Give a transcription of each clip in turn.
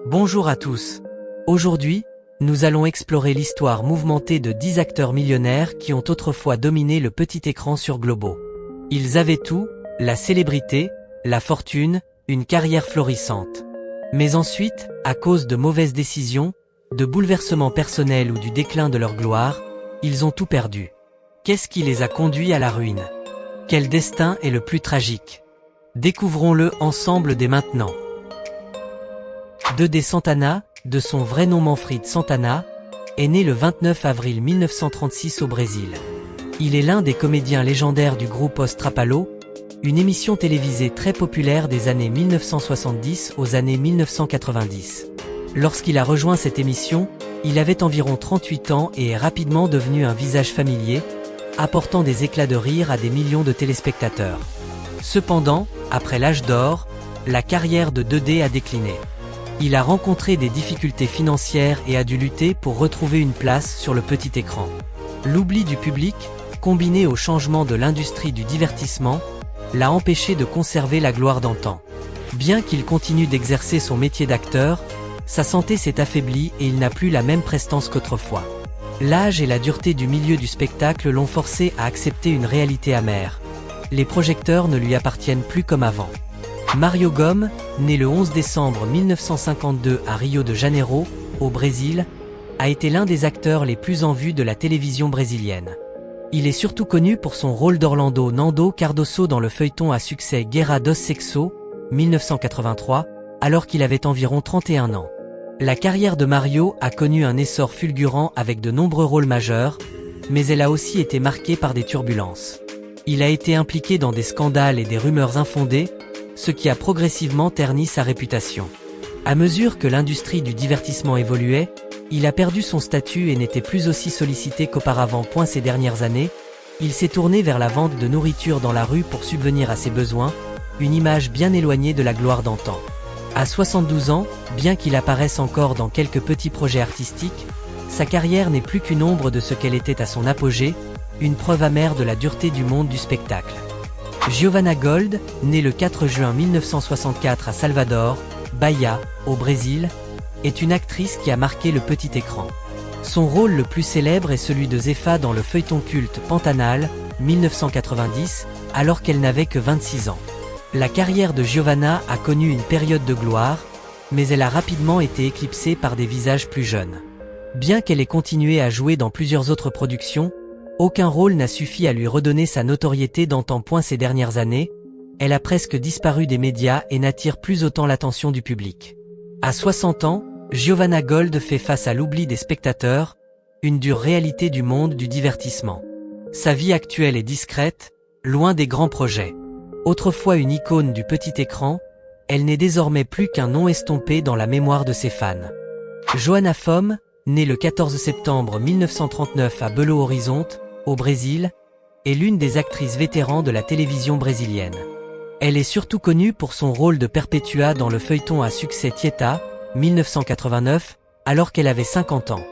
Bonjour à tous. Aujourd'hui, nous allons explorer l'histoire mouvementée de 10 acteurs millionnaires qui ont autrefois dominé le petit écran sur Globo. Ils avaient tout, la célébrité, la fortune, une carrière florissante. Mais ensuite, à cause de mauvaises décisions, de bouleversements personnels ou du déclin de leur gloire, ils ont tout perdu. Qu'est-ce qui les a conduits à la ruine? Quel destin est le plus tragique? Découvrons-le ensemble dès maintenant. Dede Santana, de son vrai nom Manfred Santana, est né le 29 avril 1936 au Brésil. Il est l'un des comédiens légendaires du groupe Os Trapalhões, une émission télévisée très populaire des années 1970 aux années 1990. Lorsqu'il a rejoint cette émission, il avait environ 38 ans et est rapidement devenu un visage familier, apportant des éclats de rire à des millions de téléspectateurs. Cependant, après l'âge d'or, la carrière de Dede a décliné. Il a rencontré des difficultés financières et a dû lutter pour retrouver une place sur le petit écran. L'oubli du public, combiné au changement de l'industrie du divertissement, l'a empêché de conserver la gloire d'antan. Bien qu'il continue d'exercer son métier d'acteur, sa santé s'est affaiblie et il n'a plus la même prestance qu'autrefois. L'âge et la dureté du milieu du spectacle l'ont forcé à accepter une réalité amère. Les projecteurs ne lui appartiennent plus comme avant. Mario Gomes, né le 11 décembre 1952 à Rio de Janeiro, au Brésil, a été l'un des acteurs les plus en vue de la télévision brésilienne. Il est surtout connu pour son rôle d'Orlando Nando Cardoso dans le feuilleton à succès Guerra dos Sexos, 1983, alors qu'il avait environ 31 ans. La carrière de Mario a connu un essor fulgurant avec de nombreux rôles majeurs, mais elle a aussi été marquée par des turbulences. Il a été impliqué dans des scandales et des rumeurs infondées, ce qui a progressivement terni sa réputation. À mesure que l'industrie du divertissement évoluait, il a perdu son statut et n'était plus aussi sollicité qu'auparavant. Ces dernières années, il s'est tourné vers la vente de nourriture dans la rue pour subvenir à ses besoins, une image bien éloignée de la gloire d'antan. À 72 ans, bien qu'il apparaisse encore dans quelques petits projets artistiques, sa carrière n'est plus qu'une ombre de ce qu'elle était à son apogée, une preuve amère de la dureté du monde du spectacle. Giovanna Gold, née le 4 juin 1964 à Salvador, Bahia, au Brésil, est une actrice qui a marqué le petit écran. Son rôle le plus célèbre est celui de Zefa dans le feuilleton culte Pantanal, 1990, alors qu'elle n'avait que 26 ans. La carrière de Giovanna a connu une période de gloire, mais elle a rapidement été éclipsée par des visages plus jeunes. Bien qu'elle ait continué à jouer dans plusieurs autres productions, aucun rôle n'a suffi à lui redonner sa notoriété d'antan. Ces dernières années, elle a presque disparu des médias et n'attire plus autant l'attention du public. À 60 ans, Giovanna Gold fait face à l'oubli des spectateurs, une dure réalité du monde du divertissement. Sa vie actuelle est discrète, loin des grands projets. Autrefois une icône du petit écran, elle n'est désormais plus qu'un nom estompé dans la mémoire de ses fans. Joana Fome, née le 14 septembre 1939 à Belo Horizonte, au Brésil, est l'une des actrices vétérans de la télévision brésilienne. Elle est surtout connue pour son rôle de Perpétua dans le feuilleton à succès Tieta, 1989, alors qu'elle avait 50 ans.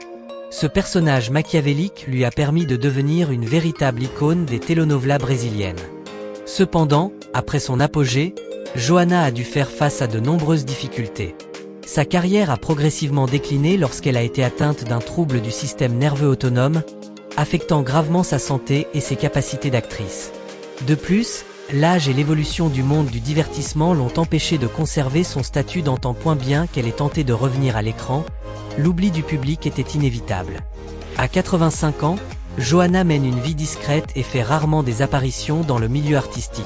Ce personnage machiavélique lui a permis de devenir une véritable icône des telenovelas brésiliennes. Cependant, après son apogée, Joana a dû faire face à de nombreuses difficultés. Sa carrière a progressivement décliné lorsqu'elle a été atteinte d'un trouble du système nerveux autonome, affectant gravement sa santé et ses capacités d'actrice. De plus, l'âge et l'évolution du monde du divertissement l'ont empêchée de conserver son statut d'antan. Bien qu'elle ait tenté de revenir à l'écran, l'oubli du public était inévitable. À 85 ans, Joana mène une vie discrète et fait rarement des apparitions dans le milieu artistique.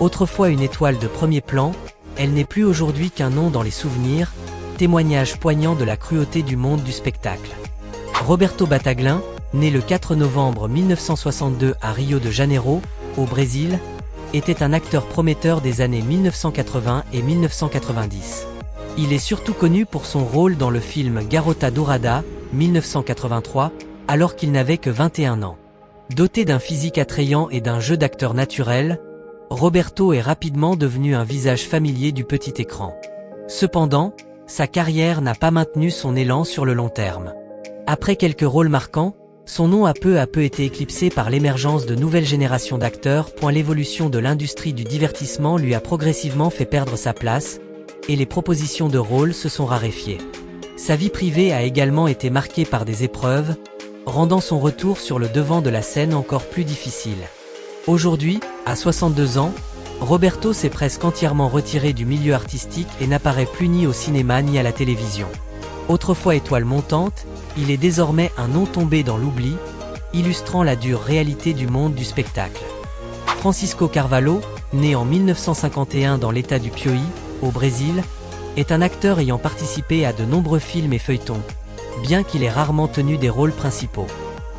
Autrefois une étoile de premier plan, elle n'est plus aujourd'hui qu'un nom dans les souvenirs, témoignage poignant de la cruauté du monde du spectacle. Roberto Bataglin, né le 4 novembre 1962 à Rio de Janeiro, au Brésil, était un acteur prometteur des années 1980 et 1990. Il est surtout connu pour son rôle dans le film Garota Dourada, 1983, alors qu'il n'avait que 21 ans. Doté d'un physique attrayant et d'un jeu d'acteur naturel, Roberto est rapidement devenu un visage familier du petit écran. Cependant, sa carrière n'a pas maintenu son élan sur le long terme. Après quelques rôles marquants, son nom a peu à peu été éclipsé par l'émergence de nouvelles générations d'acteurs. L'évolution de l'industrie du divertissement lui a progressivement fait perdre sa place, et les propositions de rôle se sont raréfiées. Sa vie privée a également été marquée par des épreuves, rendant son retour sur le devant de la scène encore plus difficile. Aujourd'hui, à 62 ans, Roberto s'est presque entièrement retiré du milieu artistique et n'apparaît plus ni au cinéma ni à la télévision. Autrefois étoile montante, il est désormais un nom tombé dans l'oubli, illustrant la dure réalité du monde du spectacle. Francisco Carvalho, né en 1951 dans l'état du Piauí, au Brésil, est un acteur ayant participé à de nombreux films et feuilletons, bien qu'il ait rarement tenu des rôles principaux.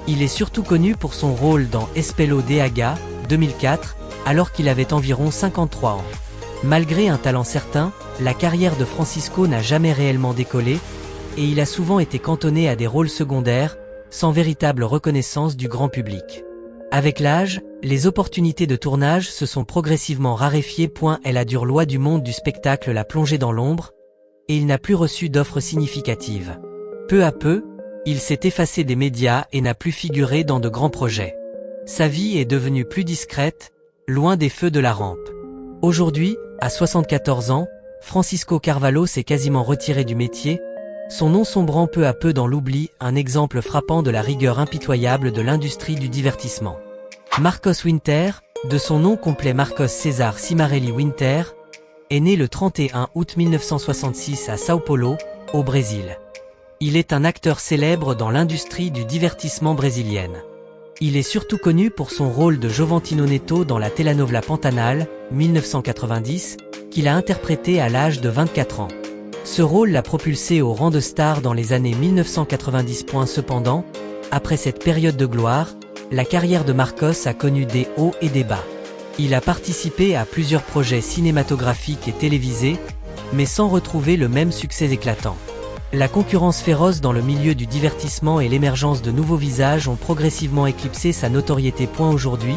Il est surtout connu pour son rôle dans Espelho DH, 2004, alors qu'il avait environ 53 ans. Malgré un talent certain, la carrière de Francisco n'a jamais réellement décollé, et il a souvent été cantonné à des rôles secondaires, sans véritable reconnaissance du grand public. Avec l'âge, les opportunités de tournage se sont progressivement raréfiées. La dure loi du monde du spectacle l'a plongé dans l'ombre, et il n'a plus reçu d'offres significatives. Peu à peu, il s'est effacé des médias et n'a plus figuré dans de grands projets. Sa vie est devenue plus discrète, loin des feux de la rampe. Aujourd'hui, à 74 ans, Francisco Carvalho s'est quasiment retiré du métier, son nom sombrant peu à peu dans l'oubli, un exemple frappant de la rigueur impitoyable de l'industrie du divertissement. Marcos Winter, de son nom complet Marcos César Cimarelli Winter, est né le 31 août 1966 à São Paulo, au Brésil. Il est un acteur célèbre dans l'industrie du divertissement brésilienne. Il est surtout connu pour son rôle de Jovantino Neto dans la telenovela Pantanal, 1990, qu'il a interprété à l'âge de 24 ans. Ce rôle l'a propulsé au rang de star dans les années 1990. Cependant, après cette période de gloire, la carrière de Marcos a connu des hauts et des bas. Il a participé à plusieurs projets cinématographiques et télévisés, mais sans retrouver le même succès éclatant. La concurrence féroce dans le milieu du divertissement et l'émergence de nouveaux visages ont progressivement éclipsé sa notoriété. Aujourd'hui,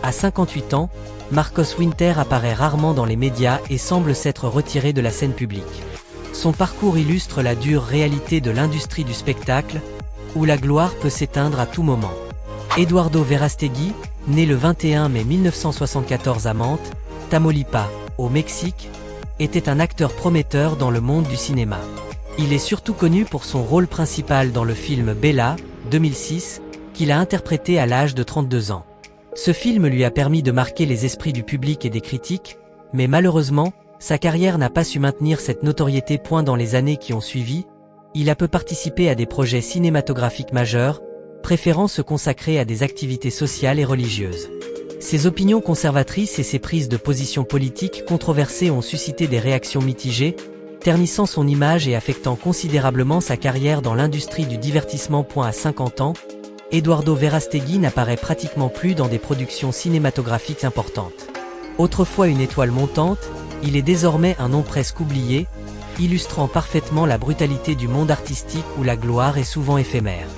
à 58 ans, Marcos Winter apparaît rarement dans les médias et semble s'être retiré de la scène publique. Son parcours illustre la dure réalité de l'industrie du spectacle, où la gloire peut s'éteindre à tout moment. Eduardo Verastegui, né le 21 mai 1974 à Mantes, Tamaulipas, au Mexique, était un acteur prometteur dans le monde du cinéma. Il est surtout connu pour son rôle principal dans le film Bella, 2006, qu'il a interprété à l'âge de 32 ans. Ce film lui a permis de marquer les esprits du public et des critiques, mais malheureusement, sa carrière n'a pas su maintenir cette notoriété. Dans les années qui ont suivi, il a peu participé à des projets cinématographiques majeurs, préférant se consacrer à des activités sociales et religieuses. Ses opinions conservatrices et ses prises de position politiques controversées ont suscité des réactions mitigées, ternissant son image et affectant considérablement sa carrière dans l'industrie du divertissement. À 50 ans, Eduardo Verastegui n'apparaît pratiquement plus dans des productions cinématographiques importantes. Autrefois une étoile montante, il est désormais un nom presque oublié, illustrant parfaitement la brutalité du monde artistique où la gloire est souvent éphémère.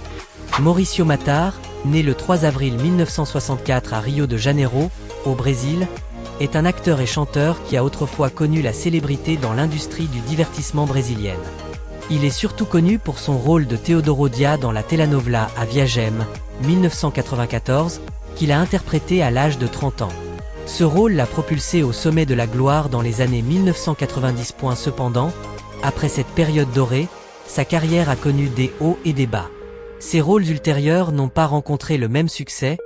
Mauricio Matar, né le 3 avril 1964 à Rio de Janeiro, au Brésil, est un acteur et chanteur qui a autrefois connu la célébrité dans l'industrie du divertissement brésilienne. Il est surtout connu pour son rôle de Teodoro Dia dans la telenovela A Viagem, 1994, qu'il a interprété à l'âge de 30 ans. Ce rôle l'a propulsé au sommet de la gloire dans les années 1990. Cependant, après cette période dorée, sa carrière a connu des hauts et des bas. Ses rôles ultérieurs n'ont pas rencontré le même succès,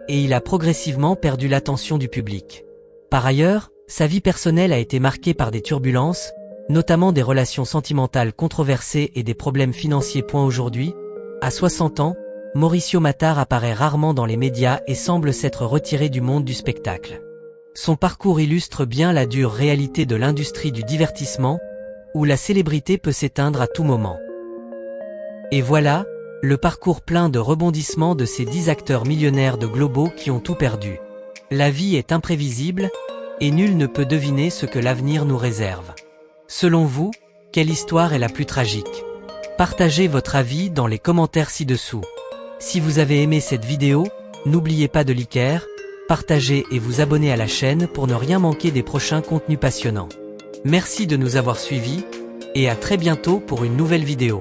et il a progressivement perdu l'attention du public. Par ailleurs, sa vie personnelle a été marquée par des turbulences, notamment des relations sentimentales controversées et des problèmes financiers. Aujourd'hui, à 60 ans, Mauricio Matar apparaît rarement dans les médias et semble s'être retiré du monde du spectacle. Son parcours illustre bien la dure réalité de l'industrie du divertissement, où la célébrité peut s'éteindre à tout moment. Et voilà, le parcours plein de rebondissements de ces 10 acteurs millionnaires de globaux qui ont tout perdu. La vie est imprévisible, et nul ne peut deviner ce que l'avenir nous réserve. Selon vous, quelle histoire est la plus tragique? Partagez votre avis dans les commentaires ci-dessous. Si vous avez aimé cette vidéo, n'oubliez pas de liker, partager et vous abonner à la chaîne pour ne rien manquer des prochains contenus passionnants. Merci de nous avoir suivis, et à très bientôt pour une nouvelle vidéo.